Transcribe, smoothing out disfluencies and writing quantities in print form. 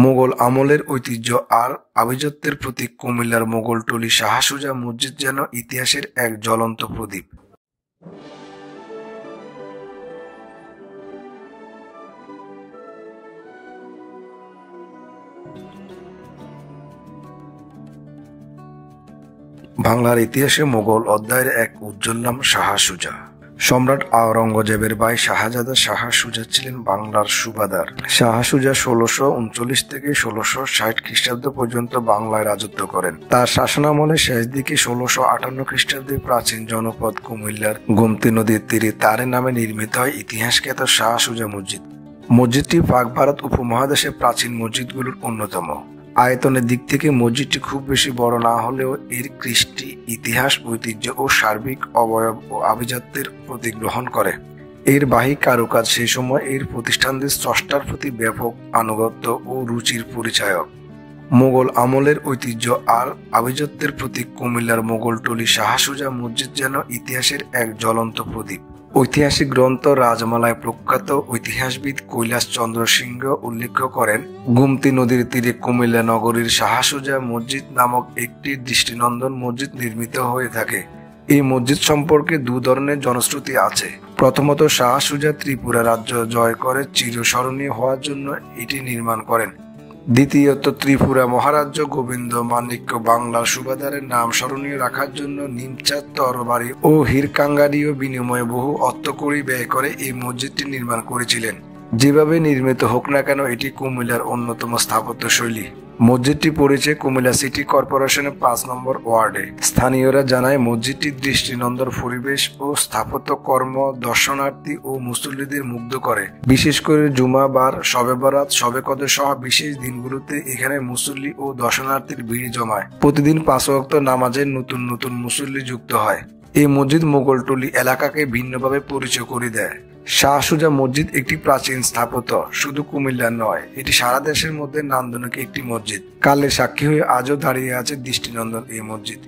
মোগল আমলের ঐতিহ্য আর আভিজাত্যের প্রতীক কুমিল্লার মোগলটুলি শাহ সুজা মসজিদ যেন ইতিহাসের এক জ্বলন্ত প্রদীপ। বাংলার ইতিহাসে মোগল অধ্যায়ের এক উজ্জ্বল নাম শাহ সুজা। সম্রাট আওরঙ্গজেবের ভাই শাহজাদা শাহ সুজা ছিলেন বাংলার সুবাদার। শাহ সুজা ১৬৩৯ থেকে ১৬৬০ খ্রিস্টাব্দ পর্যন্ত বাংলায় রাজত্ব করেন। তার শাসনামলের শেষ দিকে ১৬৫৮ খ্রিস্টাব্দে প্রাচীন জনপদ কুমিল্লার গোমতী নদীর তীরে তার নামে নির্মিত হয় ইতিহাসখ্যাত শাহ সুজা মসজিদ। মসজিদটি পাক ভারত উপমহাদেশের প্রাচীন মসজিদগুলোর অন্যতম। আয়তনের দিক থেকে মসজিদটি খুব বেশি বড় না হলেও এর কৃষ্টি, ইতিহাস, ঐতিহ্য ও সার্বিক অবয়ব ও আভিজাত্যের প্রতীক গ্রহণ করে। এর বাহ্যিক কারুকাজ সেই সময় এর প্রতিষ্ঠানদের স্রষ্টার প্রতি ব্যাপক আনুগত্য ও রুচির পরিচায়ক। মোগল আমলের ঐতিহ্য আর আভিজাত্যের প্রতীক কুমিল্লার মোগলটুলি শাহ সুজা মসজিদ যেন ইতিহাসের এক জ্বলন্ত প্রদীপ। ঐতিহাসিক গ্রন্থ রাজমালায় প্রখ্যাত ঐতিহাসবিদ কৈলাস চন্দ্র সিংহ উল্লেখ করেন, গোমতী নদীর তীরে কুমিল্লা নগরীর শাহ সুজা মসজিদ নামক একটি দৃষ্টিনন্দন মসজিদ নির্মিত হয়ে থাকে। এই মসজিদ সম্পর্কে দু ধরনের জনশ্রুতি আছে। প্রথমত, শাহ সুজা ত্রিপুরা রাজ্য জয় করে চিরস্মরণীয় হওয়ার জন্য এটি নির্মাণ করেন। দ্বিতীয়ত, ত্রিপুরা মহারাজ্য গোবিন্দ মাণিক্য বাংলার সুবাদারের নাম স্মরণীয় রাখার জন্য নিমচাঁদ, তরবারি ও হীরকাঙ্গারীয় বিনিময়ে বহু অর্থকড়ি ব্যয় করে এই মসজিদটি নির্মাণ করেছিলেন। যেভাবে নির্মিত হোক না কেন, এটি কুমিল্লার অন্যতম স্থাপত্য শৈলী। মসজিদটি পড়েছে কুমিল্লা সিটি কর্পোরেশনের ৫ নম্বর ওয়ার্ডে। স্থানীয়রা জানায়, মসজিদটির দৃষ্টিনন্দন পরিবেশ ও স্থাপত্য কর্ম দর্শনার্থী ও মুসল্লিদের মুগ্ধ করে। বিশেষ করে জুমাবার, শবে বরাত, শবে কদর সহ বিশেষ দিনগুলোতে এখানে মুসল্লি ও দর্শনার্থীর ভিড় জমায়। প্রতিদিন ৫ ওয়াক্ত নামাজে নতুন নতুন মুসল্লি যুক্ত হয়। এই মসজিদ মোগলটুলি এলাকাকে ভিন্নভাবে পরিচয় করে দেয়। শাহ সুজা মসজিদ একটি প্রাচীন স্থাপত্য, শুধু কুমিল্লার নয়, এটি সারা দেশের মধ্যে নান্দনিক একটি মসজিদ। কালের সাক্ষী হয়ে আজও দাঁড়িয়ে আছে দৃষ্টিনন্দন এই মসজিদ।